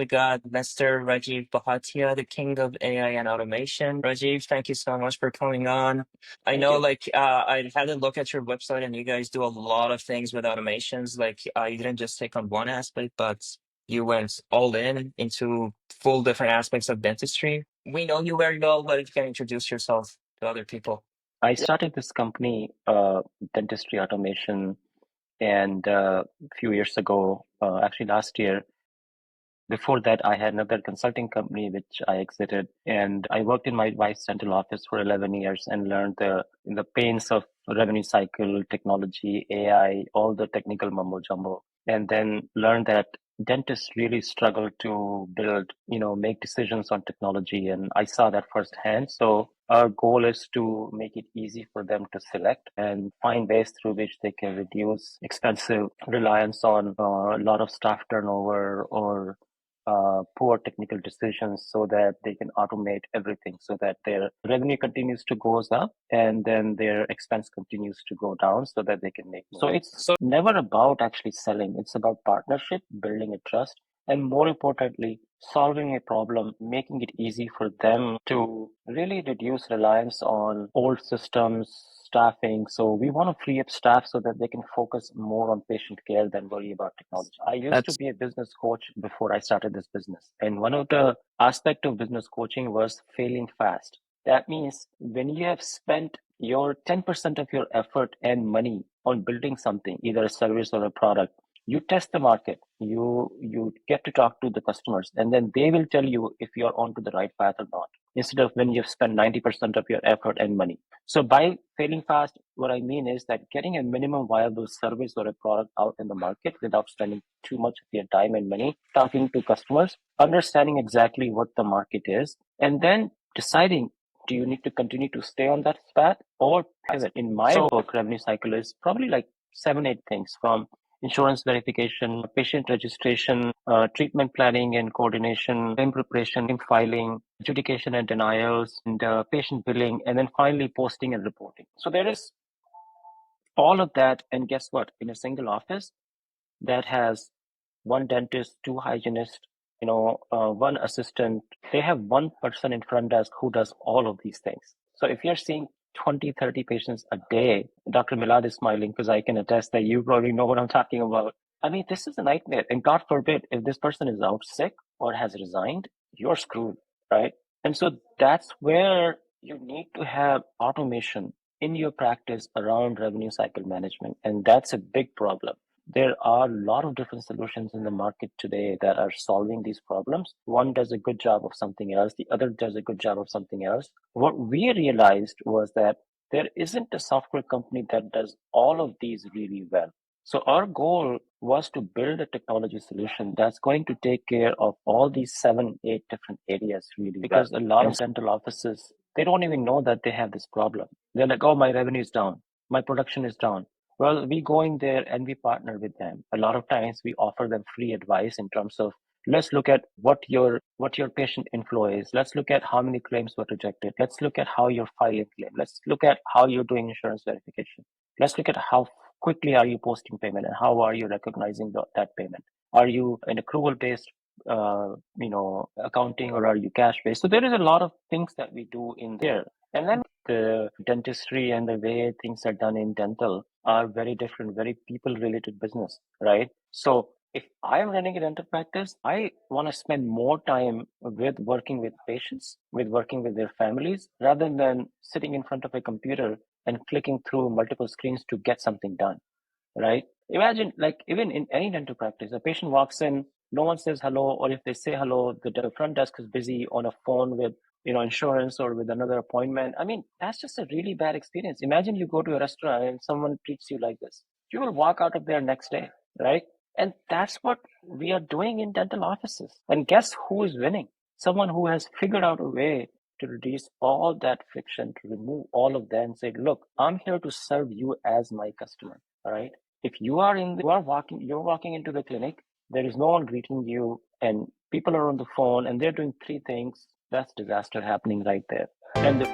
We got Mr. Rajeev Bhatia, the king of AI and automation. Rajeev, thank you so much for coming on. I Thank know, you. like, I had a look at your website, and you guys do a lot of things with automations. Like, you didn't just take on one aspect, but you went all in into full different aspects of dentistry. We know you very well, but if you can introduce yourself to other people. I started this company, dentistry automation, and a few years ago, actually last year. Before that, I had another consulting company which I exited, and I worked in my wife's dental office for 11 years and learned the pains of revenue cycle, technology, AI, all the technical mumbo jumbo, and then learned that dentists really struggle to build, make decisions on technology, and I saw that firsthand. So our goal is to make it easy for them to select and find ways through which they can reduce expensive reliance on a lot of staff turnover or poor technical decisions so that they can automate everything so that their revenue continues to goes up and then their expense continues to go down so that they can make more. So it's never about actually selling. It's about partnership, building a trust, and more importantly, solving a problem, making it easy for them to really reduce reliance on old systems, staffing. So we want to free up staff so that they can focus more on patient care than worry about technology. I used to That's be a business coach before I started this business. And one of the aspect of business coaching was failing fast. That means when you have spent your 10% of your effort and money on building something, either a service or a product, you test the market, you get to talk to the customers, and then they will tell you if you're onto the right path or not, instead of when you've spent 90% of your effort and money. So by failing fast, what I mean is that getting a minimum viable service or a product out in the market without spending too much of your time and money talking to customers, understanding exactly what the market is, and then deciding, do you need to continue to stay on that path or pivot? In my work, revenue cycle is probably like 7, 8 things, from insurance verification, patient registration, treatment planning and coordination, claim preparation, claim filing, adjudication and denials, and patient billing, and then finally posting and reporting. So there is all of that. And guess what? In a single office that has one dentist, two hygienists, one assistant, they have one person in front desk who does all of these things. So if you're seeing 20, 30 patients a day, Dr. Milad is smiling because I can attest that you probably know what I'm talking about. I mean, this is a nightmare. And God forbid, if this person is out sick or has resigned, you're screwed, right? And so that's where you need to have automation in your practice around revenue cycle management. And that's a big problem. There are a lot of different solutions in the market today that are solving these problems. One does a good job of something else, the other does a good job of something else. What we realized was that there isn't a software company that does all of these really well. So our goal was to build a technology solution that's going to take care of all these 7, 8 different areas really well. Because a lot of dental offices, they don't even know that they have this problem. They're like, oh, my revenue is down, my production is down. Well, we go in there and we partner with them. A lot of times we offer them free advice in terms of, let's look at what your patient inflow is. Let's look at how many claims were rejected. Let's look at how you're filing claim. Let's look at how you're doing insurance verification. Let's look at how quickly are you posting payment and how are you recognizing that payment. Are you an accrual based accounting, or are you cash based? So there is a lot of things that we do in there. And then the dentistry and the way things are done in dental are very different, very people related business, right? So if I am running a dental practice, I want to spend more time with working with patients, with working with their families, rather than sitting in front of a computer and clicking through multiple screens to get something done, right? Imagine, like, even in any dental practice, a patient walks in, no one says hello, or if they say hello, the front desk is busy on a phone with insurance or with another appointment. I mean, that's just a really bad experience. Imagine you go to a restaurant and someone treats you like this. You will walk out of there next day, right? And that's what we are doing in dental offices. And guess who is winning? Someone who has figured out a way to reduce all that friction, to remove all of that and say, look, I'm here to serve you as my customer. All right. If you're walking into the clinic, there is no one greeting you, and people are on the phone and they're doing three things. That's disaster happening right there. And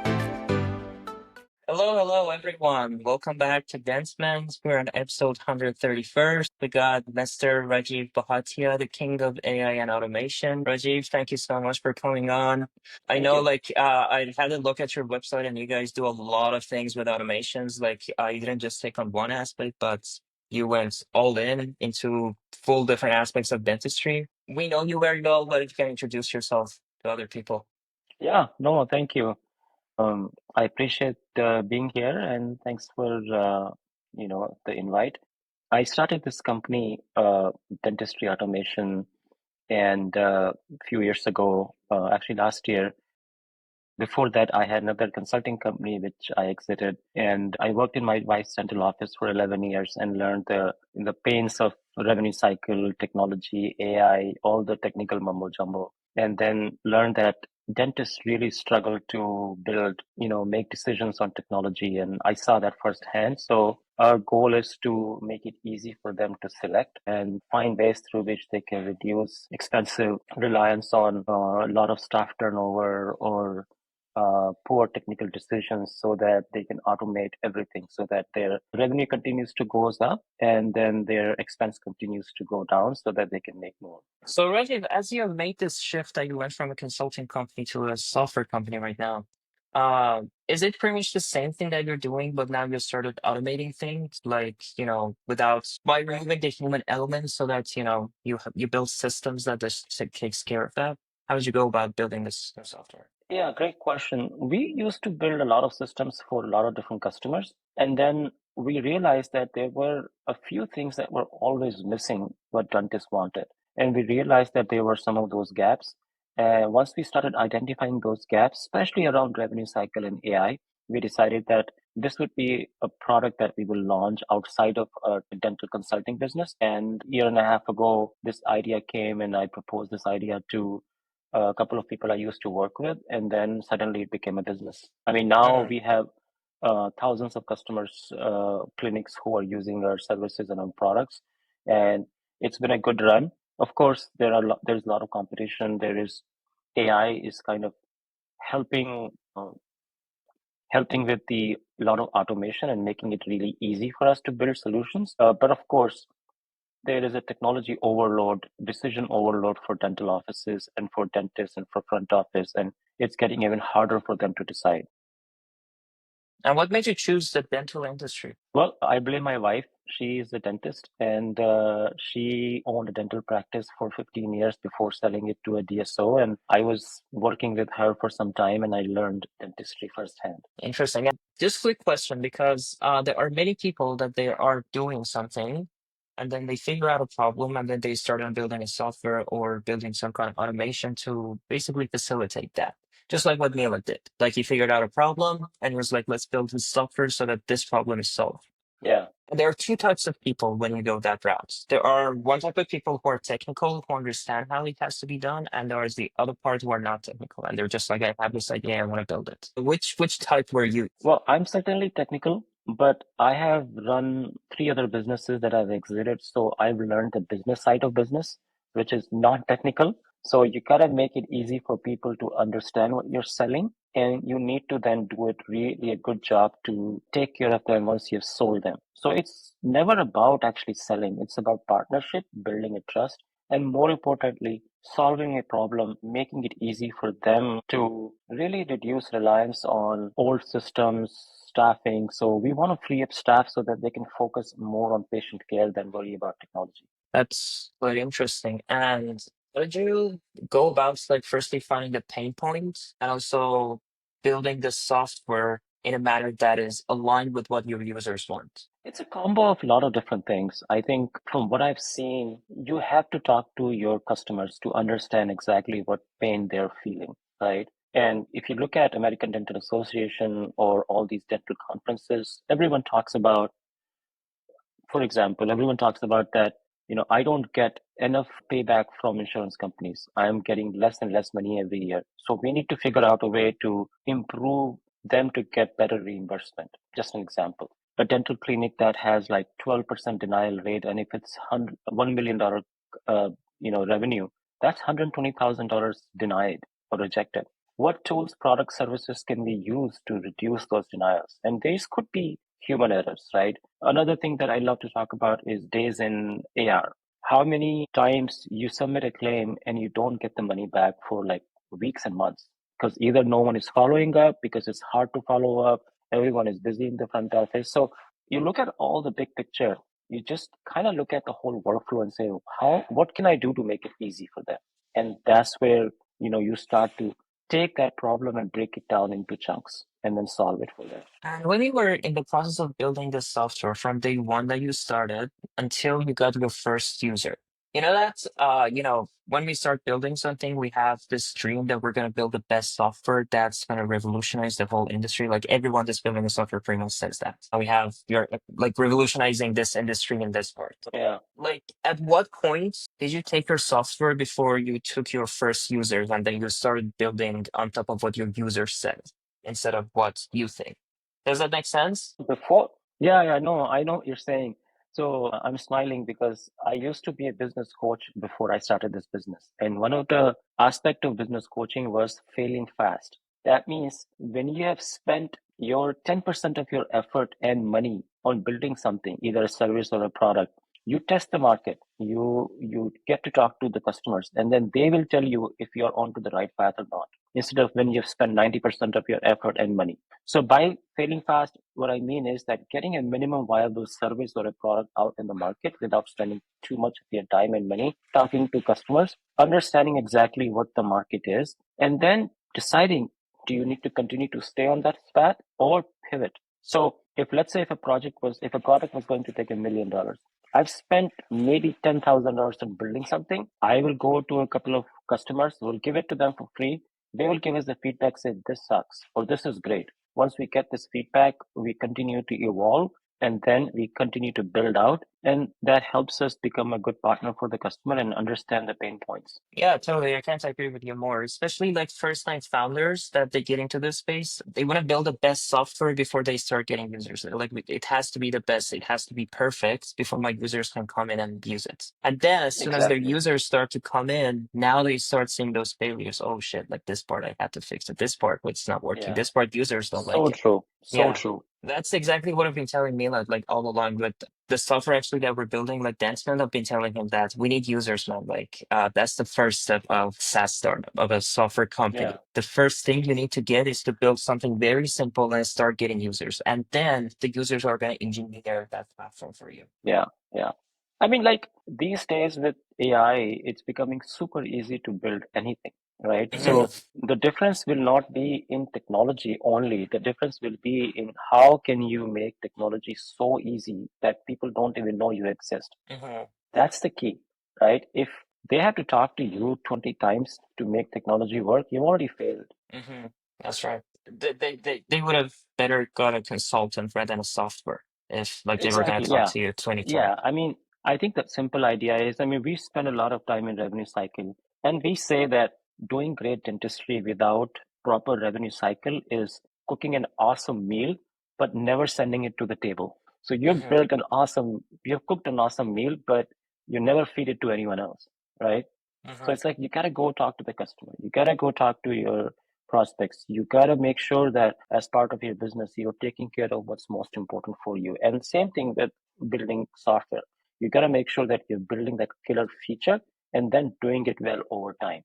Hello, everyone. Welcome back to Dance. We're on episode 131st. We got Mr. Rajeev Bhatia, the king of AI and automation. Rajeev, thank you so much for coming on. I Thank know, you. I had a look at your website, and you guys do a lot of things with automations. You didn't just take on one aspect, but you went all in into full different aspects of dentistry. We know you very well, but if you can introduce yourself to other people. Yeah, no, thank you. I appreciate being here and thanks for the invite. I started this company, dentistry automation, and a few years ago, actually last year. Before that, I had another consulting company which I exited, and I worked in my wife's dental office for 11 years and learned the pains of revenue cycle, technology, AI, all the technical mumbo jumbo, and then learned that dentists really struggle to build, make decisions on technology, and I saw that firsthand. So our goal is to make it easy for them to select and find ways through which they can reduce expensive reliance on a lot of staff turnover or poor technical decisions so that they can automate everything so that their revenue continues to goes up and then their expense continues to go down so that they can make more. So, Rajiv, as you have made this shift that you went from a consulting company to a software company right now, is it pretty much the same thing that you're doing, but now you started automating things without by removing the human element so that, you build systems that just takes care of that? How did you go about building this new software? Yeah, great question. We used to build a lot of systems for a lot of different customers, and then we realized that there were a few things that were always missing what dentists wanted. And we realized that there were some of those gaps. Once we started identifying those gaps, especially around revenue cycle and AI, we decided that this would be a product that we will launch outside of our dental consulting business. And a year and a half ago, this idea came, and I proposed this idea to a couple of people I used to work with, and then suddenly it became a business. I mean, now Mm. we have thousands of customers, clinics who are using our services and our products, and it's been a good run. Of course, there's a lot of competition. There is AI is kind of helping helping with the lot of automation and making it really easy for us to build solutions. But of course, there is a technology overload, decision overload for dental offices and for dentists and for front office, and it's getting even harder for them to decide. And what made you choose the dental industry? Well, I blame my wife. She is a dentist, and she owned a dental practice for 15 years before selling it to a DSO. And I was working with her for some time, and I learned dentistry firsthand. Interesting. And just quick question, because there are many people that they are doing something and then they figure out a problem and then they start on building a software or building some kind of automation to basically facilitate that. Just like what Mila did. Like he figured out a problem and was like, let's build this software so that this problem is solved. Yeah. There are two types of people when you go that route. There are one type of people who are technical, who understand how it has to be done, and there is the other part who are not technical, and they're just like, I have this idea, I want to build it. Which type were you? Well, I'm certainly technical, but I have run three other businesses that I've exited. So I've learned the business side of business, which is not technical. So you gotta make it easy for people to understand what you're selling. And you need to then do it really a good job to take care of them once you've sold them. So it's never about actually selling. It's about partnership, building a trust, and more importantly, solving a problem, making it easy for them to really reduce reliance on old systems, staffing. So we want to free up staff so that they can focus more on patient care than worry about technology. That's very interesting. And how did you go about like firstly finding the pain points and also building the software in a manner that is aligned with what your users want? It's a combo of a lot of different things. I think from what I've seen, you have to talk to your customers to understand exactly what pain they're feeling, right? And if you look at American Dental Association or all these dental conferences, everyone talks about, for example, everyone talks about that, I don't get enough payback from insurance companies. I am getting less and less money every year. So we need to figure out a way to improve them to get better reimbursement. Just an example. A dental clinic that has like 12% denial rate, and if it's $1 million, revenue, that's $120,000 denied or rejected. what tools, product, services can we use to reduce those denials? And these could be human errors, right? Another thing that I love to talk about is days in AR. How many times you submit a claim and you don't get the money back for like weeks and months? Because either no one is following up because it's hard to follow up, everyone is busy in the front office. So you look at all the big picture, you just kind of look at the whole workflow and say, what can I do to make it easy for them? And that's where, you start to take that problem and break it down into chunks and then solve it for them. And when you were in the process of building the software from day one that you started until you got your first user, when we start building something, we have this dream that we're going to build the best software that's going to revolutionize the whole industry. Like everyone that's building a software pretty much says that. We have, you're like revolutionizing this industry in this part. Yeah. Like, at what point did you take your software before you took your first users and then you started building on top of what your users said instead of what you think? Does that make sense? Before, yeah, no, I know what you're saying. So I'm smiling because I used to be a business coach before I started this business. And one of the aspect of business coaching was failing fast. That means when you have spent your 10% of your effort and money on building something, either a service or a product, you test the market, you get to talk to the customers, and then they will tell you if you're onto the right path or not, instead of when you've spent 90% of your effort and money. So by failing fast, what I mean is that getting a minimum viable service or a product out in the market without spending too much of your time and money talking to customers, understanding exactly what the market is, and then deciding, do you need to continue to stay on that path or pivot? So if let's say if a product was going to take $1 million, I've spent maybe $10,000 on building something. I will go to a couple of customers, will give it to them for free. They will give us the feedback, say this sucks or this is great. Once we get this feedback, we continue to evolve and then we continue to build out. And that helps us become a good partner for the customer and understand the pain points. Yeah, totally. I can't agree with you more. Especially like first time founders that they get into this space, they want to build the best software before they start getting users. Like it has to be the best, it has to be perfect before my users can come in and use it. And then as soon as their Exactly. users start to come in, now they start seeing those failures. Oh shit, like this part I had to fix it. This part it's not working. Yeah. This part users don't So like it. true. So Yeah. true. That's exactly what I've been telling Mila, like all along with the software actually that we're building, like Dansman, I've been telling him that we need users now. Like that's the first step of SaaS startup, of a software Yeah. company. The first thing you need to get is to build something very simple and start getting users. And then the users are gonna engineer that platform for you. Yeah. Yeah. I mean, like these days with AI, it's becoming super easy to build anything, right? So Mhm, the difference will not be in technology only. The difference will be in how can you make technology so easy that people don't even know you exist. mhm, That's the key, right? If they have to talk to you 20 times to make technology work, you've already failed. mhm. That's right. They would have better got a consultant rather than a software if like they were gonna Exactly. talk Yeah. to you 20 times. Yeah. I mean, I think the simple idea is, I mean, we spend a lot of time in revenue cycle, and we say that doing great dentistry without proper revenue cycle is cooking an awesome meal, but never sending it to the table. So Mhm, you've cooked an awesome meal, but you never feed it to anyone else, right? So mhm. it's like you gotta go talk to the customer. You gotta go talk to your prospects. You gotta make sure that as part of your business, you're taking care of what's most important for you. And same thing with building software. You gotta make sure that you're building that killer feature and then doing it well over time.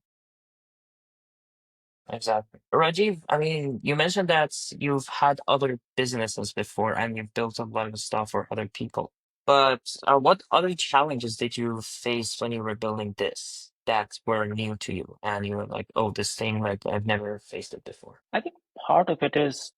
Exactly. Rajiv, I mean, you mentioned that you've had other businesses before and you've built a lot of stuff for other people. But what other challenges did you face when you were building this that were new to you? And you were like, oh, this thing, like, I've never faced it before. I think part of it is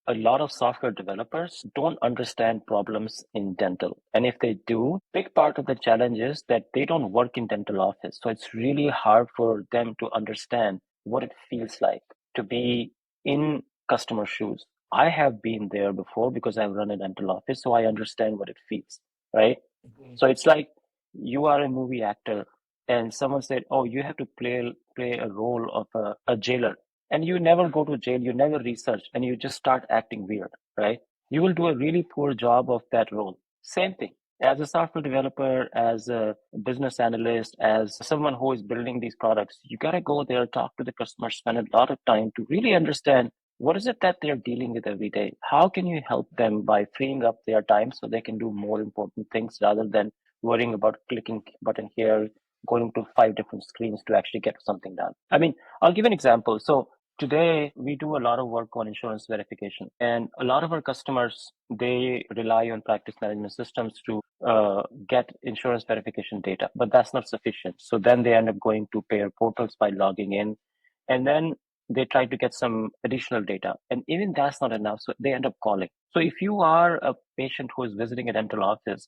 a lot of software developers don't understand problems in dental. And if they do, big part of the challenge is that they don't work in dental office. So it's really hard for them to understand what it feels like to be in customer shoes. I have been there before because I've run a dental office, so I understand what it feels, right? Mhm, So it's like you are a movie actor and someone said, "Oh, you have to play a role of a jailer." And you never go to jail, you never research, and you just start acting weird, right? You will do a really poor job of that role. Same thing. As a software developer, as a business analyst, as someone who is building these products, you got to go there, talk to the customer, spend a lot of time to really understand what is it that they're dealing with every day. How can you help them by freeing up their time so they can do more important things rather than worrying about clicking button here, going to five different screens to actually get something done. I mean, I'll give an example. So today we do a lot of work on insurance verification, and a lot of our customers, they rely on practice management systems to get insurance verification data, but that's not sufficient. So then they end up going to payer portals by logging in, and then they try to get some additional data, and even that's not enough. So they end up calling. So if you are a patient who is visiting a dental office,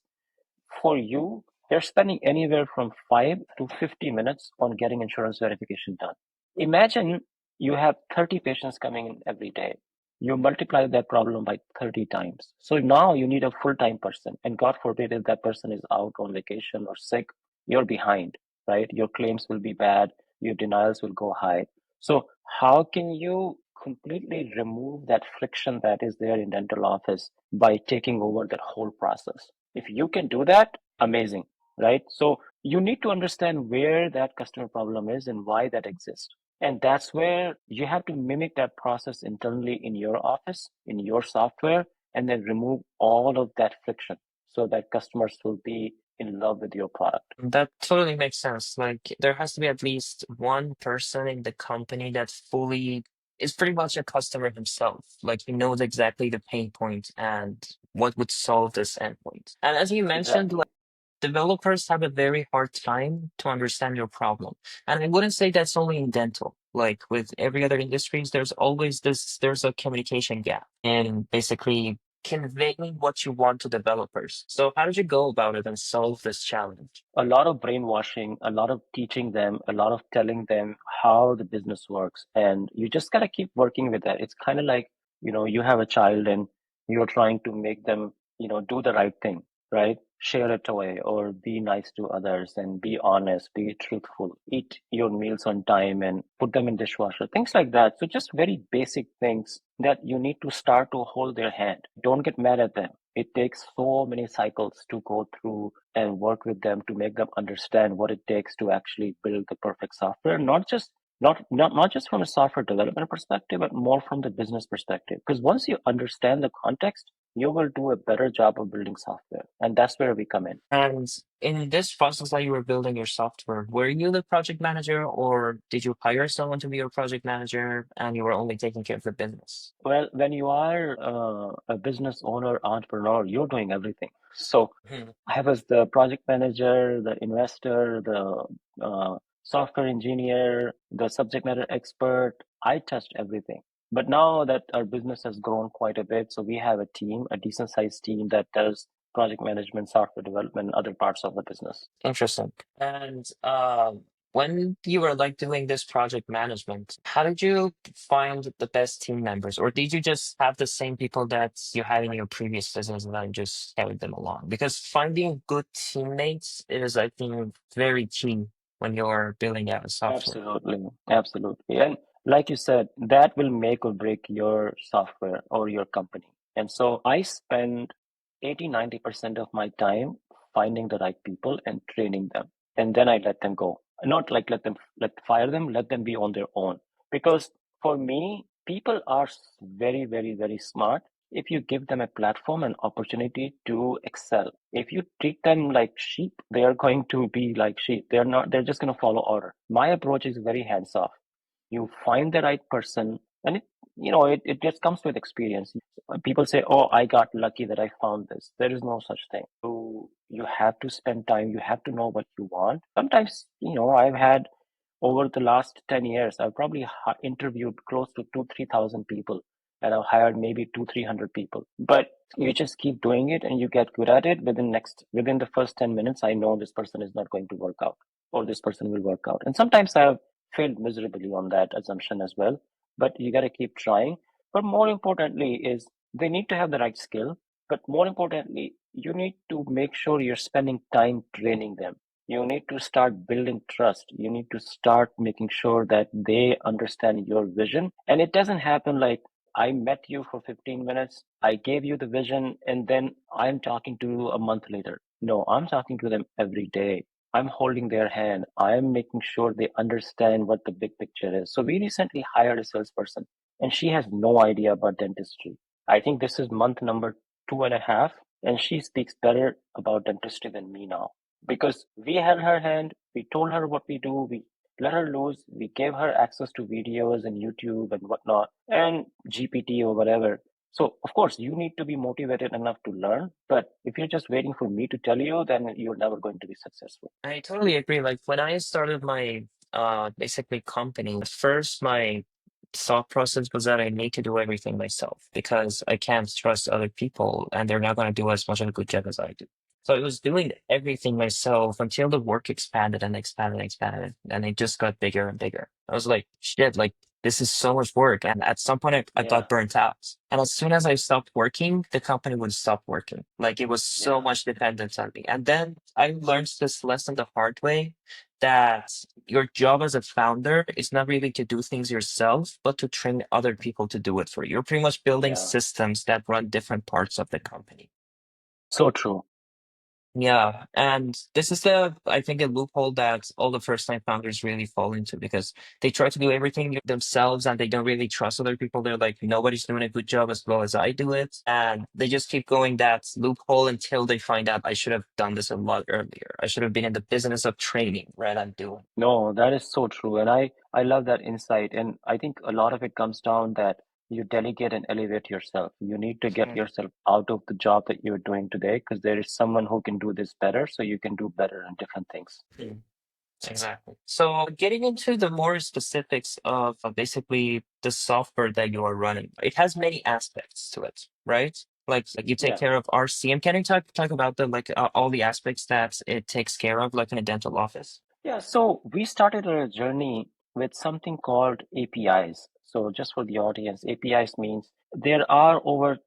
for you, they're spending anywhere from 5 to 50 minutes on getting insurance verification done. Imagine you have 30 patients coming in every day. You multiply that problem by 30 times. So now you need a full-time person. And God forbid if that person is out on vacation or sick, you're behind, right? Your claims will be bad, your denials will go high. So how can you completely remove that friction that is there in dental office by taking over that whole process? If you can do that, amazing, right? So you need to understand where that customer problem is and why that exists. And that's where you have to mimic that process internally in your office, in your software, and then remove all of that friction so that customers will be in love with your product. That totally makes sense. Like there has to be at least one person in the company that fully is pretty much a customer himself. Like he knows exactly the pain point and what would solve this endpoint. And as you mentioned, Exactly. like developers have a very hard time to understand your problem. And I wouldn't say that's only in dental. Like with every other industries, there's always there's a communication gap in basically conveying what you want to developers. So how did you go about it and solve this challenge? A lot of brainwashing, a lot of teaching them, a lot of telling them how the business works. And you just gotta keep working with that. It's kind of like, you have a child and you're trying to make them, do the right thing, right? Share a toy or be nice to others and be honest, be truthful, eat your meals on time and put them in dishwasher, things like that. So just very basic things that you need to start to hold their hand. Don't get mad at them. It takes so many cycles to go through and work with them to make them understand what it takes to actually build the perfect software, not just from a software development perspective, but more from the business perspective. Because once you understand the context, you will do a better job of building software. And that's where we come in. And in this process that you were building your software, were you the project manager or did you hire someone to be your project manager and you were only taking care of the business? Well, when you are a business owner, entrepreneur, you're doing everything. So Mhm. I was the project manager, the investor, the software engineer, the subject matter expert. I touched everything. But now that our business has grown quite a bit, so we have a team, a decent sized team that does project management, software development, and other parts of the business. Interesting. And when you were like doing this project management, how did you find the best team members? Or did you just have the same people that you had in your previous business and then just carried them along? Because finding good teammates is, I think, very key when you're building out a software. Absolutely, absolutely. And like you said, that will make or break your software or your company. And so I spend 80-90% of my time finding the right people and training them. And then I let them go. Not like let fire them, let them be on their own. Because for me, people are very, very, very smart if you give them a platform and opportunity to excel. If you treat them like sheep, they are going to be like sheep. They're just going to follow order. My approach is very hands off. You find the right person, and it just comes with experience. People say, oh, I got lucky that I found this. There is no such thing. You have to spend time. You have to know what you want. Sometimes, I've had over the last 10 years, I've probably interviewed close to 3,000 people, and I've hired maybe 300 people. But you just keep doing it and you get good at it. Within the first 10 minutes, I know this person is not going to work out or this person will work out. And sometimes I've failed miserably on that assumption as well. But you got to keep trying. But more importantly is they need to have the right skill. But more importantly, you need to make sure you're spending time training them. You need to start building trust. You need to start making sure that they understand your vision. And it doesn't happen like I met you for 15 minutes, I gave you the vision, and then I'm talking to you a month later. No, I'm talking to them every day. I'm holding their hand. I'm making sure they understand what the big picture is. So we recently hired a salesperson, and she has no idea about dentistry. I think this is month number 2.5, and she speaks better about dentistry than me now. Because we held her hand, we told her what we do, we let her loose, we gave her access to videos and YouTube and whatnot, and GPT or whatever. So, of course, you need to be motivated enough to learn. But if you're just waiting for me to tell you, then you're never going to be successful. I totally agree. Like when I started my basically company, first my thought process was that I need to do everything myself because I can't trust other people and they're not going to do as much of a good job as I do. So I was doing everything myself until the work expanded and expanded and expanded, and it just got bigger and bigger. I was like, shit, like this is so much work. And at some point, I Yeah, got burnt out. And as soon as I stopped working, the company would stop working. Like it was so yeah. much dependence on me. And then I learned this lesson the hard way that your job as a founder is not really to do things yourself, but to train other people to do it for you. You're pretty much building Yeah. systems that run different parts of the company. So true. Yeah, and this is I think, a loophole that all the first-time founders really fall into because they try to do everything themselves and they don't really trust other people. They're like, nobody's doing a good job as well as I do it, and they just keep going that loophole until they find out I should have done this a lot earlier. I should have been in the business of training rather than doing. No, that is so true. And I love that insight. And I think a lot of it comes down that you delegate and elevate yourself. You need to get Mhm. yourself out of the job that you're doing today because there is someone who can do this better, so you can do better in different things. Exactly. So getting into the more specifics of basically the software that you are running, it has many aspects to it, right? Like you take Yeah. care of RCM. Can you talk about the all the aspects that it takes care of, like in a dental office? Yeah, so we started our journey with something called APIs. So just for the audience, APIs means there are over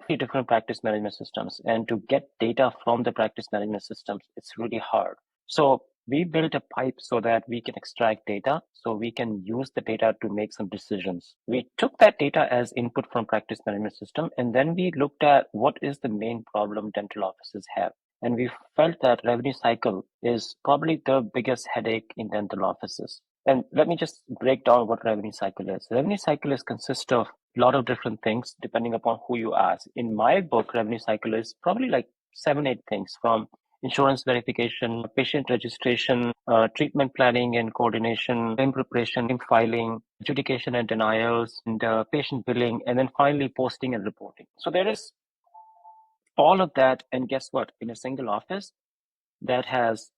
3 different practice management systems, and to get data from the practice management systems, it's really hard. So we built a pipe so that we can extract data, so we can use the data to make some decisions. We took that data as input from practice management system, and then we looked at what is the main problem dental offices have. And we felt that revenue cycle is probably the biggest headache in dental offices. And let me just break down what revenue cycle is. Revenue cycle is consist of a lot of different things depending upon who you ask. In my book, revenue cycle is probably like 7, 8 things from insurance verification, patient registration, treatment planning and coordination, claim preparation, claim filing, adjudication and denials, and patient billing, and then finally posting and reporting. So there is all of that. And guess what? In a single office that has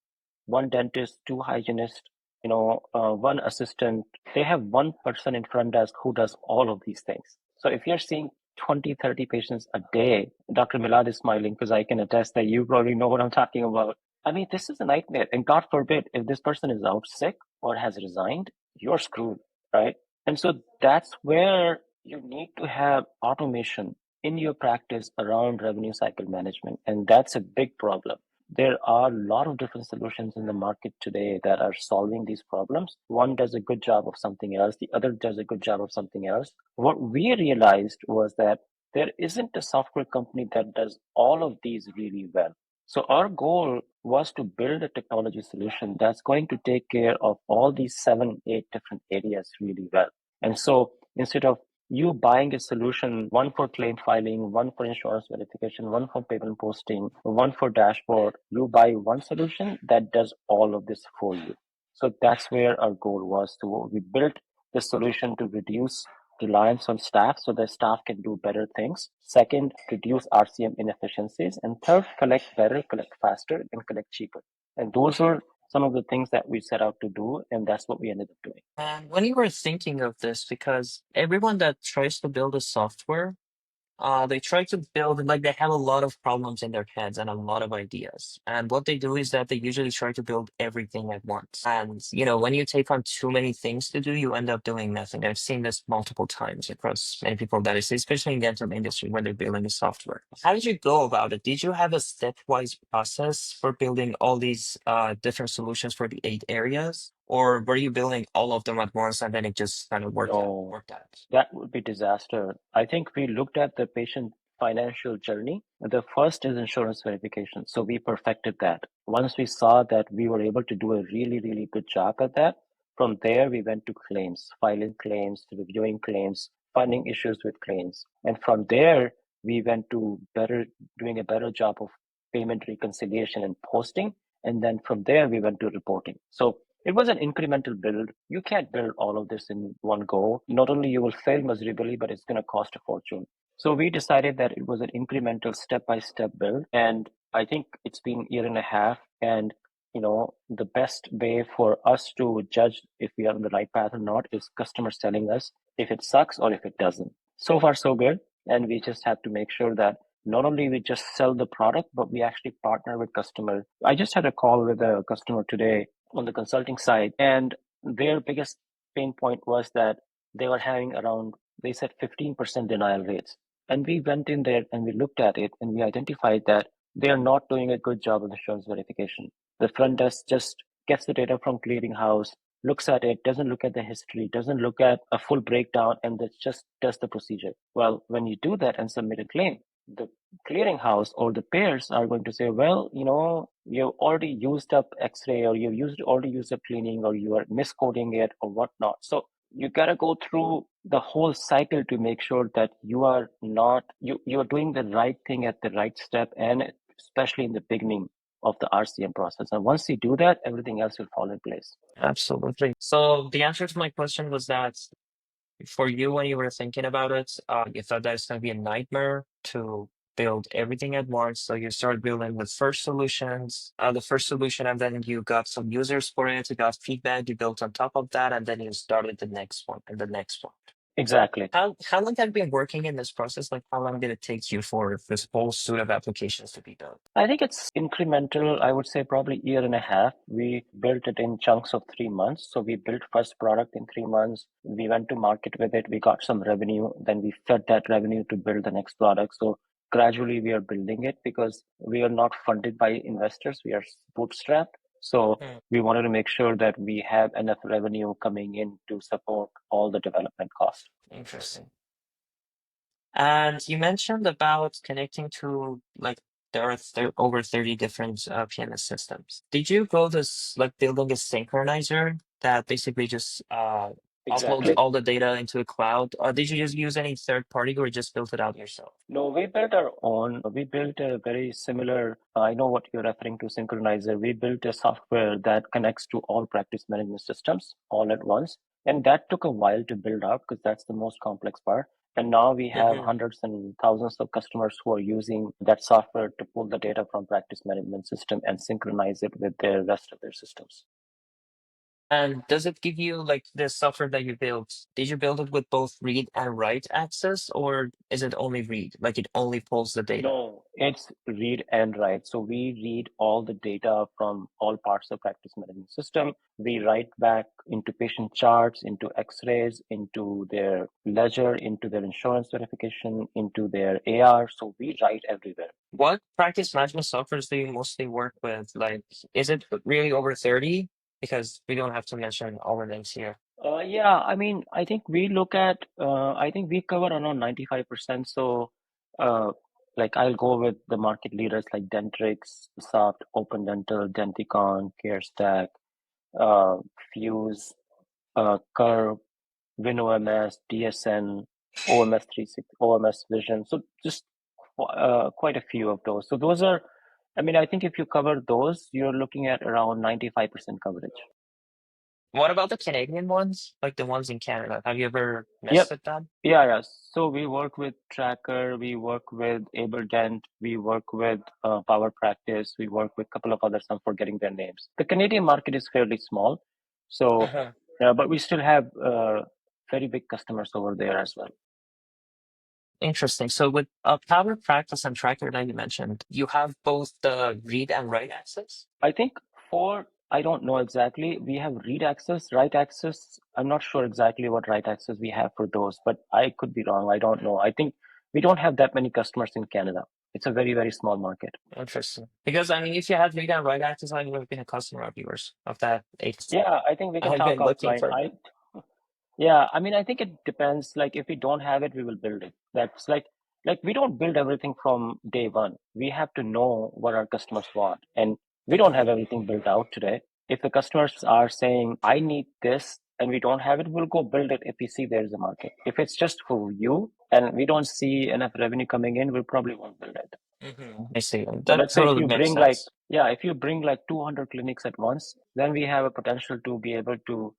one dentist, two hygienists, one assistant, they have one person in front desk who does all of these things. So if you're seeing 20, 30 patients a day, Dr. Milad is smiling because I can attest that you probably know what I'm talking about. I mean, this is a nightmare. And God forbid, if this person is out sick or has resigned, you're screwed, right? And so that's where you need to have automation in your practice around revenue cycle management. And that's a big problem. There are a lot of different solutions in the market today that are solving these problems. One does a good job of something else, the other does a good job of something else. What we realized was that there isn't a software company that does all of these really well. So our goal was to build a technology solution that's going to take care of all these 7, 8 different areas really well. And so instead of you buying a solution, one for claim filing, one for insurance verification, one for payment posting, one for dashboard, you buy one solution that does all of this for you. So that's where our goal was to, we built the solution to reduce reliance on staff so that staff can do better things. Second, reduce RCM inefficiencies. And third, collect better, collect faster, and collect cheaper. And those are some of the things that we set out to do, and that's what we ended up doing. And when you were thinking of this, because everyone that tries to build a software, they try to build, like, they have a lot of problems in their heads and a lot of ideas. And what they do is that they usually try to build everything at once. And, when you take on too many things to do, you end up doing nothing. I've seen this multiple times across many people that I see, especially in the dental industry when they're building a software. How did you go about it? Did you have a stepwise process for building all these different solutions for the 8 areas? Or were you building all of them at once and then it just kind of worked out? No, that would be disaster. I think we looked at the patient financial journey. The first is insurance verification. So we perfected that. Once we saw that we were able to do a really, really good job at that, from there we went to claims, filing claims, reviewing claims, finding issues with claims. And from there, we went to doing a better job of payment reconciliation and posting. And then from there, we went to reporting. So it was an incremental build. You can't build all of this in one go. Not only you will fail miserably, but it's going to cost a fortune. So we decided that it was an incremental step-by-step build. And I think it's been a year and a half. And the best way for us to judge if we are on the right path or not is customers telling us if it sucks or if it doesn't. So far, so good. And we just have to make sure that not only we just sell the product, but we actually partner with customer. I just had a call with a customer today on the consulting side, and their biggest pain point was that they were having around, they said 15% denial rates. And we went in there and we looked at it and we identified that they are not doing a good job of insurance verification. The front desk just gets the data from clearinghouse, looks at it, doesn't look at the history, doesn't look at a full breakdown, and that just does the procedure. Well, when you do that and submit a claim, the clearinghouse or the payers are going to say, well, you've already used up X-ray, or already used up cleaning, or you are miscoding it or whatnot. So you got to go through the whole cycle to make sure that you are not you're doing the right thing at the right step, and especially in the beginning of the RCM process. And once you do that, everything else will fall in place. Absolutely. So the answer to my question was that for you, when you were thinking about it, you thought that it's going to be a nightmare to build everything at once. So you started building with the first solution, and then you got some users for it, you got feedback, you built on top of that, and then you started the next one and the next one. Exactly. How long have you been working in this process? Like, how long did it take you for this whole suite of applications to be built? I think it's incremental. I would say probably year and a half. We built it in chunks of 3 months. So we built first product in 3 months. We went to market with it. We got some revenue. Then we fed that revenue to build the next product. So gradually we are building it because we are not funded by investors. We are bootstrapped. So Hmm, we wanted to make sure that we have enough revenue coming in to support all the development costs. interesting. And you mentioned about connecting to like there are over 30 different PMS systems. Did you go this like building a synchronizer that basically just uploads Exactly. all the data into a cloud? Or did you just use any third party or just built it out yourself? No, we built our own. We built a very similar, I know what you're referring to, synchronizer. We built a software that connects to all practice management systems all at once. And that took a while to build out because that's the most complex part. And now we have Hmm. hundreds and thousands of customers who are using that software to pull the data from practice management system and synchronize it with the rest of their systems. And does it give you like the software that you built? Did you build it with both read and write access, or is it only read? Like it only pulls the data? No, it's read and write. So we read all the data from all parts of practice management system. We write back into patient charts, into x-rays, into their ledger, into their insurance verification, into their AR. So we write everywhere. What practice management softwares do you mostly work with? Like, is it really over 30? Because we don't have to mention all the names here. Yeah, I mean, I think we cover around 95%. So, uh, like I'll go with the market leaders like Dentrix, Soft, Open Dental, Denticon, CareStack, uh, Fuse, Curve, WinOMS, DSN, OMS 360, OMS Vision. So just quite a few of those. So those are, I mean, I think if you cover those, you're looking at around 95% coverage. What about the Canadian ones? Like the ones in Canada? Have you ever messed Yep. with that? Yeah. So we work with Tracker, we work with AbleDent, we work with Power Practice, we work with a couple of others. I'm forgetting their names. The Canadian market is fairly small, so Uh-huh. but we still have very big customers over there as well. Interesting. So with Power Practice and Tracker that you mentioned, you have both the read and write access? I think I don't know exactly. We have read access, write access. I'm not sure exactly what write access we have for those, but I could be wrong. I don't know. I think we don't have that many customers in Canada. It's a very, very small market. Interesting. Because I mean, if you had read and write access, I would have been a customer of yours of that agency. Yeah, I think we can I've talk been looking offline. for that. Yeah, I mean, I think it depends. Like, if we don't have it, we will build it. That's like, Like we don't build everything from day one. We have to know what our customers want. And we don't have everything built out today. If the customers are saying, I need this, and we don't have it, we'll go build it if we see there's a market. If it's just for you and we don't see enough revenue coming in, we probably won't build it. I see. But That let's say if totally you makes bring like, sense. yeah, if you bring like 200 clinics at once, then we have a potential to be able to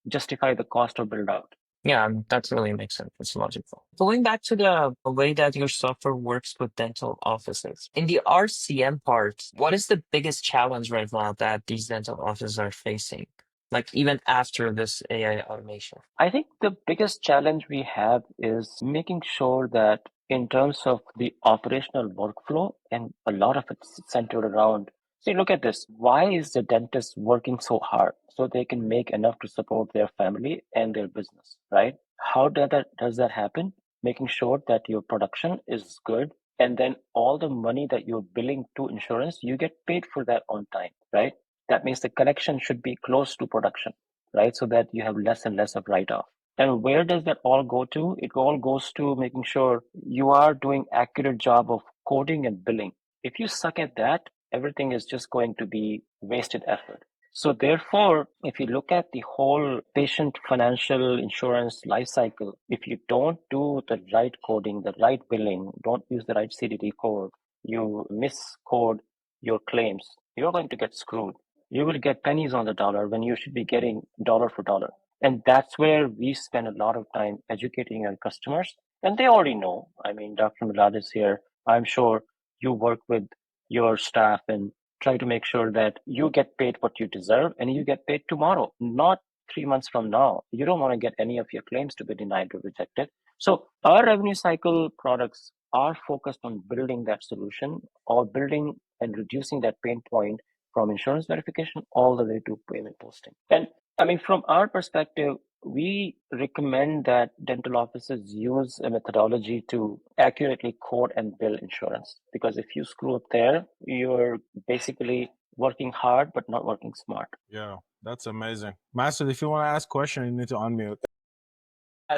justify the cost of build out. Yeah, that really makes sense. It's logical. Going back to the way that your software works with dental offices, in the RCM part, what is the biggest challenge right now that these dental offices are facing? Like even after this AI automation? I think the biggest challenge we have is making sure that in terms of the operational workflow, and a lot of it's centered around, see, look at this. Why is the dentist working so hard? So they can make enough to support their family and their business, right? How does that happen? Making sure that your production is good, and then all the money that you're billing to insurance, you get paid for that on time, right? That means the collection should be close to production, right? So that you have less and less of write-off. And where does that all go to? It all goes to making sure you are doing accurate job of coding and billing. If you suck at that, everything is just going to be wasted effort. So therefore, if you look at the whole patient financial insurance life cycle, if you don't do the right coding, the right billing, don't use the right CDD code, you miscode your claims, you're going to get screwed. You will get pennies on the dollar when you should be getting dollar for dollar. And that's where we spend a lot of time educating our customers. And they already know. I mean, Dr. Milad is here. I'm sure you work with your staff and try to make sure that you get paid what you deserve and you get paid tomorrow, not 3 months from now. You don't want to get any of your claims to be denied or rejected. So our revenue cycle products are focused on building that solution or building and reducing that pain point from insurance verification all the way to payment posting. And I mean, from our perspective, we recommend that dental offices use a methodology to accurately code and bill insurance. Because if you screw up there, you're basically working hard but not working smart. Yeah, that's amazing. Master, if you want to ask a question, you need to unmute.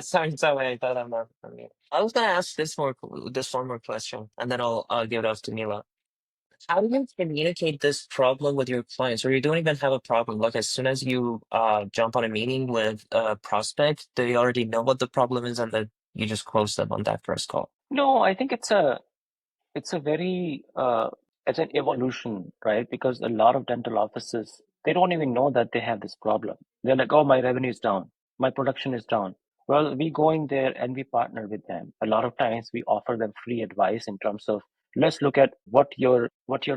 Sorry, I thought I'm not on mute. I was gonna ask this one more question, and then I'll give it off to Mila. How do you communicate this problem with your clients, or you don't even have a problem? Like as soon as you jump on a meeting with a prospect, they already know what the problem is, and then you just close them on that first call. No, I think it's a very it's an evolution, right? Because a lot of dental offices, they don't even know that they have this problem. They're like, oh, my revenue is down, my production is down. Well, we go in there and we partner with them. A lot of times we offer them free advice in terms of, let's look at what your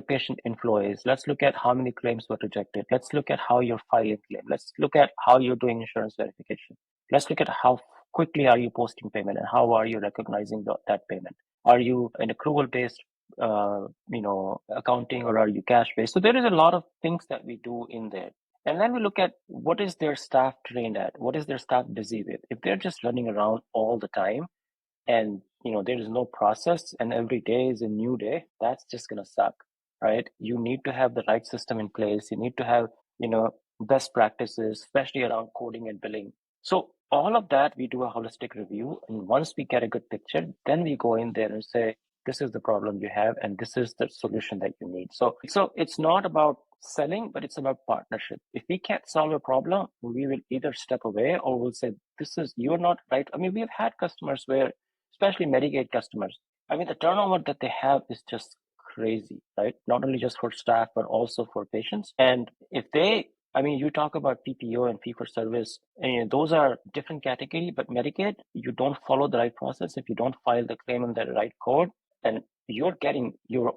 patient inflow is. Let's look at how many claims were rejected. Let's look at how you're filing claim. Let's look at how you're doing insurance verification. Let's look at how quickly are you posting payment and how are you recognizing that payment. Are you an accrual based accounting, or are you cash based? So there is a lot of things that we do in there. And then we look at what is their staff trained at? What is their staff busy with? If they're just running around all the time and there is no process and every day is a new day, that's just going to suck, right? You need to have the right system in place. You need to have best practices, especially around coding and billing. So all of that, we do a holistic review, and once we get a good picture, then we go in there and say, this is the problem you have and this is the solution that you need. So it's not about selling, but it's about partnership. If we can't solve a problem, we will either step away or we'll say, this is, you're not right. I mean, we've had customers where, especially Medicaid customers, I mean, the turnover that they have is just crazy, right? Not only just for staff, but also for patients. And if they, I mean, you talk about PPO and fee for service, and those are different category, but Medicaid, you don't follow the right process. If you don't file the claim in the right code, and you're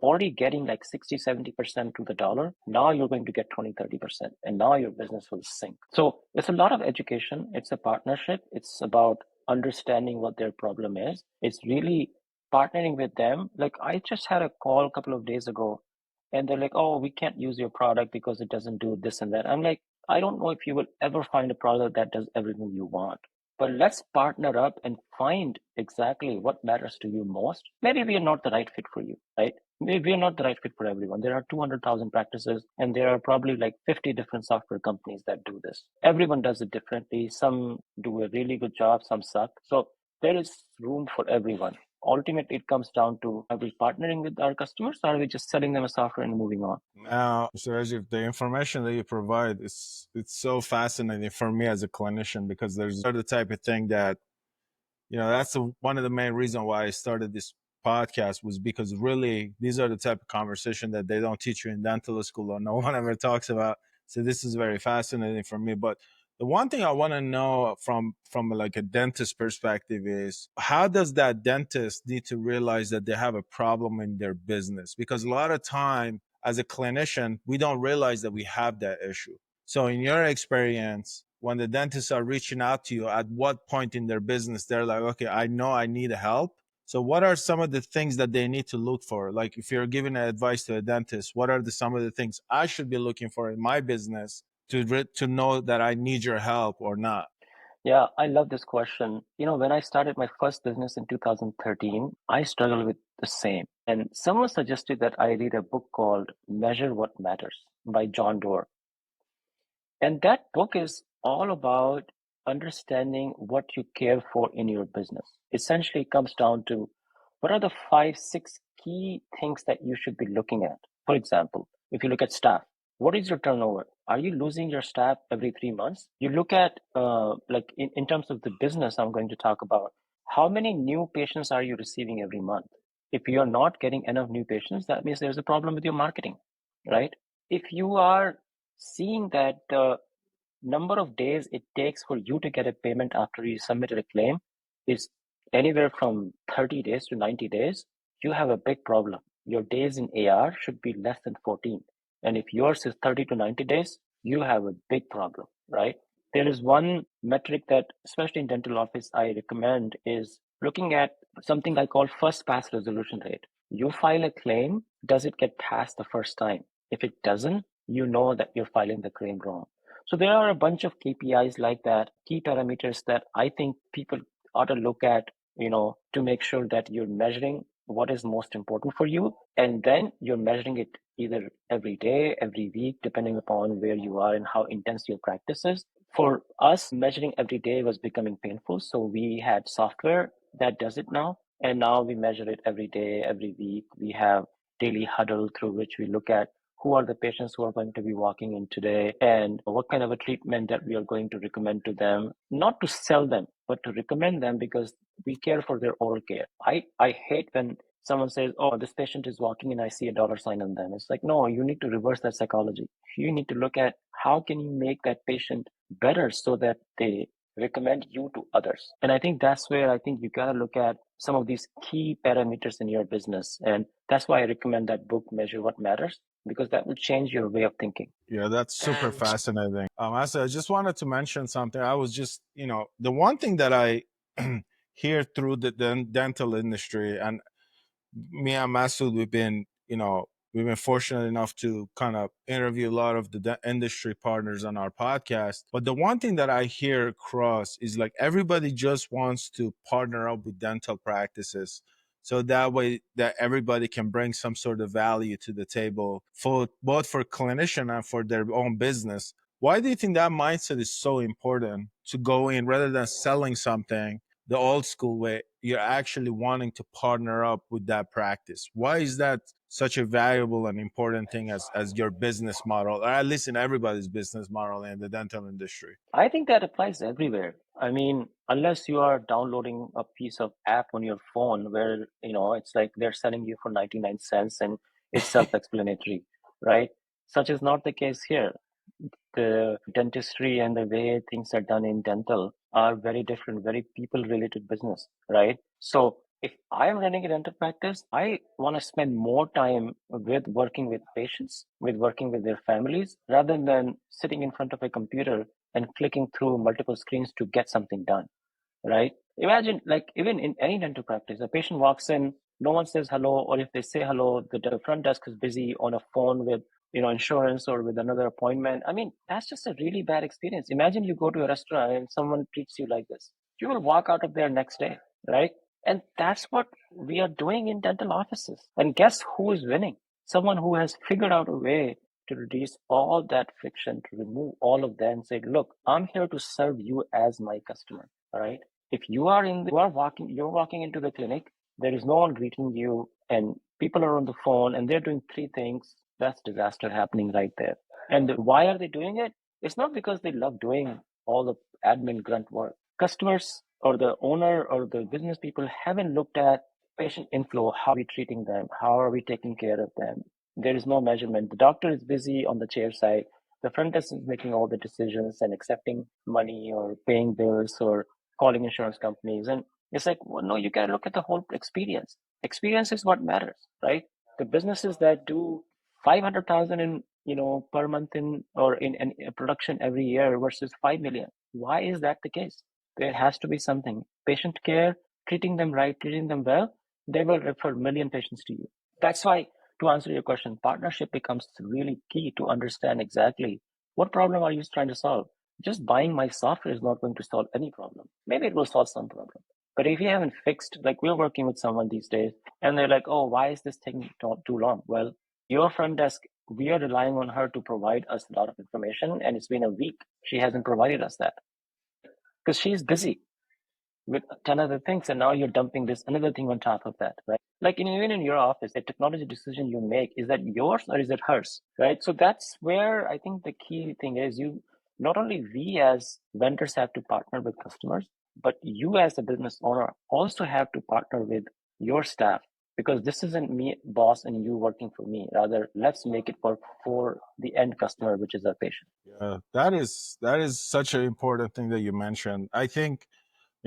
already getting like 60-70% to the dollar. Now you're going to get 20-30%, and now your business will sink. So it's a lot of education. It's a partnership. It's about understanding what their problem is. It's really partnering with them. Like I just had a call a couple of days ago, and they're like, oh, we can't use your product because it doesn't do this and that. I'm like, I don't know if you will ever find a product that does everything you want. But let's partner up and find exactly what matters to you most. Maybe we are not the right fit for you, right? Maybe we are not the right fit for everyone. There are 200,000 practices, and there are probably like 50 different software companies that do this. Everyone does it differently. Some do a really good job, some suck. So there is room for everyone. ultimately it comes down to, are we partnering with our customers or are we just selling them a software and moving on? Now, Mr. Rajiv, the information that you provide is it's so fascinating for me as a clinician because there's the type of thing that that's one of the main reasons why I started this podcast was because really these are the type of conversation that they don't teach you in dental school or no one ever talks about. So this is very fascinating for me. But the one thing I want to know from like a dentist perspective is how does that dentist need to realize that they have a problem in their business? Because a lot of time as a clinician, we don't realize that we have that issue. So, in your experience, when the dentists are reaching out to you, at what point in their business they're like, okay, I know I need help. So, what are some of the things that they need to look for? Like, if you're giving advice to a dentist, what are some of the things I should be looking for in my business to know that I need your help or not? Yeah, I love this question. When I started my first business in 2013, I struggled with the same. And someone suggested that I read a book called Measure What Matters by John Doerr. And that book is all about understanding what you care for in your business. Essentially, it comes down to what are the 5, 6 key things that you should be looking at. For example, if you look at staff, what is your turnover? Are you losing your staff every 3 months? You look at, like in terms of the business I'm going to talk about, how many new patients are you receiving every month? If you're not getting enough new patients, that means there's a problem with your marketing, right? If you are seeing that the number of days it takes for you to get a payment after you submitted a claim is anywhere from 30 days to 90 days, you have a big problem. Your days in AR should be less than 14. And if yours is 30 to 90 days, you have a big problem, right? There is one metric that, especially in dental office, I recommend is looking at something I call first pass resolution rate. You file a claim, does it get passed the first time? If it doesn't, you know that you're filing the claim wrong. So there are a bunch of KPIs like that, key parameters that I think people ought to look at, to make sure that you're measuring what is most important for you. And then you're measuring it either every day, every week, depending upon where you are and how intense your practice is. For us, measuring every day was becoming painful. So we had software that does it now. And now we measure it every day, every week. We have daily huddle through which we look at who are the patients who are going to be walking in today and what kind of a treatment that we are going to recommend to them, not to sell them, but to recommend them because we care for their oral care. I hate when someone says, oh, this patient is walking and I see a dollar sign on them. It's like, no, you need to reverse that psychology. You need to look at how can you make that patient better so that they recommend you to others. And I think that's where I think you got to look at some of these key parameters in your business. And that's why I recommend that book, Measure What Matters, because that will change your way of thinking. Yeah, that's super And fascinating. Asa, I just wanted to mention something. I was just, the one thing that I hear through the dental industry, and me and Masood, we've been fortunate enough to kind of interview a lot of the industry partners on our podcast. But the one thing that I hear across is like everybody just wants to partner up with dental practices. So that way that everybody can bring some sort of value to the table for both for clinician and for their own business. Why do you think that mindset is so important to go in rather than selling something the old school way? You're actually wanting to partner up with that practice. Why is that such a valuable and important thing as your business model, or at least in everybody's business model in the dental industry? I think that applies everywhere. I mean, unless you are downloading a piece of app on your phone where, it's like they're selling you for 99 cents and it's self-explanatory, right? Such is not the case here. The dentistry and the way things are done in dental are very different, very people related business, right? So if I am running a dental practice, I want to spend more time with working with patients, with working with their families, rather than sitting in front of a computer and clicking through multiple screens to get something done, right? Imagine, like, even in any dental practice, a patient walks in, no one says hello, or if they say hello, the front desk is busy on a phone with, insurance or with another appointment. I mean, that's just a really bad experience. Imagine you go to a restaurant and someone treats you like this. You will walk out of there next day, right? And that's what we are doing in dental offices. And guess who is winning? Someone who has figured out a way to reduce all that friction, to remove all of that and say, look, I'm here to serve you as my customer. All right. If you're walking into the clinic there is no one greeting you, and people are on the phone and they're doing three things. That's disaster happening right there. And why are they doing it? It's not because they love doing all the admin grunt work. Customers or the owner or the business people haven't looked at patient inflow. How are we treating them? How are we taking care of them? There is no measurement. The doctor is busy on the chair side. The front desk is making all the decisions and accepting money or paying bills or calling insurance companies. And it's like, well, no, you got to look at the whole experience. Experience is what matters, right? The businesses that do 500,000 in, per month in production every year versus 5 million. Why is that the case? There has to be something. Patient care, treating them right, treating them well, they will refer million patients to you. That's why, to answer your question, partnership becomes really key to understand exactly what problem are you trying to solve. Just buying my software is not going to solve any problem. Maybe it will solve some problem. But if you haven't fixed, like we're working with someone these days, and they're like, oh, why is this taking too long? Well, your front desk, we are relying on her to provide us a lot of information, and it's been a week. She hasn't provided us that because she's busy with 10 other things, and now you're dumping this another thing on top of that, right? Like even in your office, a technology decision you make, is that yours or is it hers, right? So that's where I think the key thing is, you not only we as vendors have to partner with customers, but you as a business owner also have to partner with your staff, because this isn't me boss and you working for me. Rather, let's make it work for the end customer, which is our patient. Yeah, that is such an important thing that you mentioned. I think,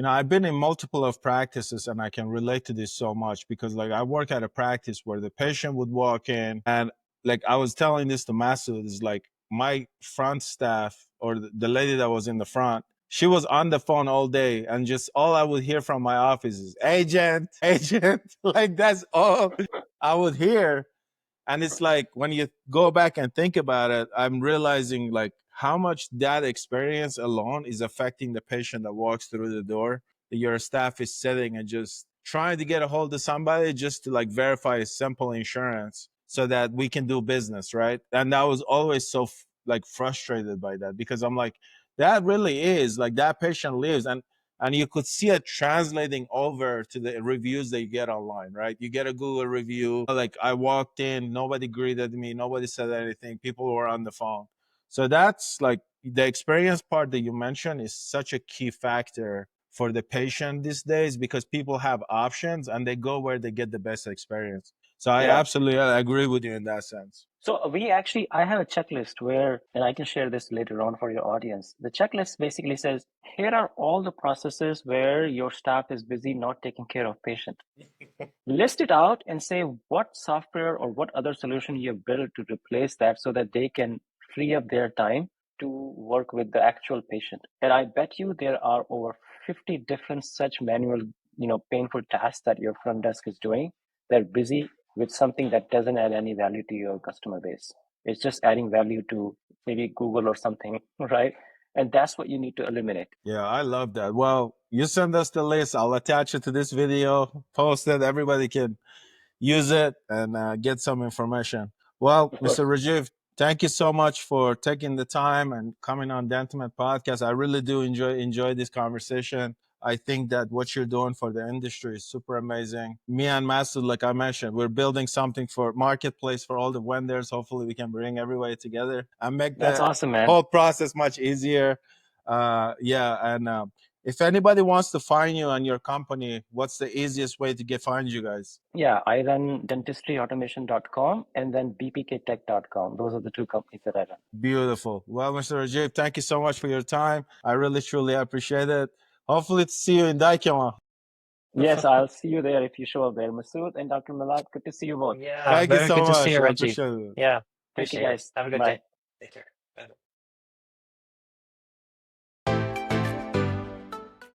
I've been in multiple of practices and I can relate to this so much because like I work at a practice where the patient would walk in and like I was telling this to Masood, is like my front staff or the lady that was in the front, she was on the phone all day and just all I would hear from my office is agent, agent. Like that's all I would hear. And it's like when you go back and think about it, I'm realizing like how much that experience alone is affecting the patient that walks through the door. Your staff is sitting and just trying to get a hold of somebody just to like verify a simple insurance so that we can do business, right? And I was always so like frustrated by that because I'm like, that really is like that patient lives, and you could see it translating over to the reviews that you get online, right? You get a Google review, like I walked in, nobody greeted me, nobody said anything, people were on the phone. So that's like the experience part that you mentioned is such a key factor for the patient these days because people have options and they go where they get the best experience. So I absolutely agree with you in that sense. So I have a checklist where, and I can share this later on for your audience. The checklist basically says, here are all the processes where your staff is busy not taking care of patient. List it out and say what software or what other solution you have built to replace that so that they can free up their time to work with the actual patient. And I bet you there are over 50 different such manual, painful tasks that your front desk is doing. They're busy with something that doesn't add any value to your customer base. It's just adding value to maybe Google or something, right? And that's what you need to eliminate. Yeah, I love that. Well, you send us the list. I'll attach it to this video, post it. Everybody can use it and get some information. Well, Mr. Rajeev, thank you so much for taking the time and coming on Dentimet Podcast. I really do enjoy this conversation. I think that what you're doing for the industry is super amazing. Me and Masood, like I mentioned, we're building something for marketplace for all the vendors. Hopefully we can bring everybody together and make That's awesome, man. whole process much easier. If anybody wants to find you and your company, what's the easiest way to find you guys? Yeah, I run dentistryautomation.com and then bpktech.com. Those are the two companies that I run. Beautiful. Well, Mr. Rajeev, thank you so much for your time. I really, truly appreciate it. Hopefully to see you in Daikema. Yes, I'll see you there if you show up there. Masood and Dr. Milad, good to see you both. Yeah, Thank you very so good to much. see you, I Rajeev. appreciate it. Yeah, Thank you, appreciate it. guys. Have a good Bye. day. Take care.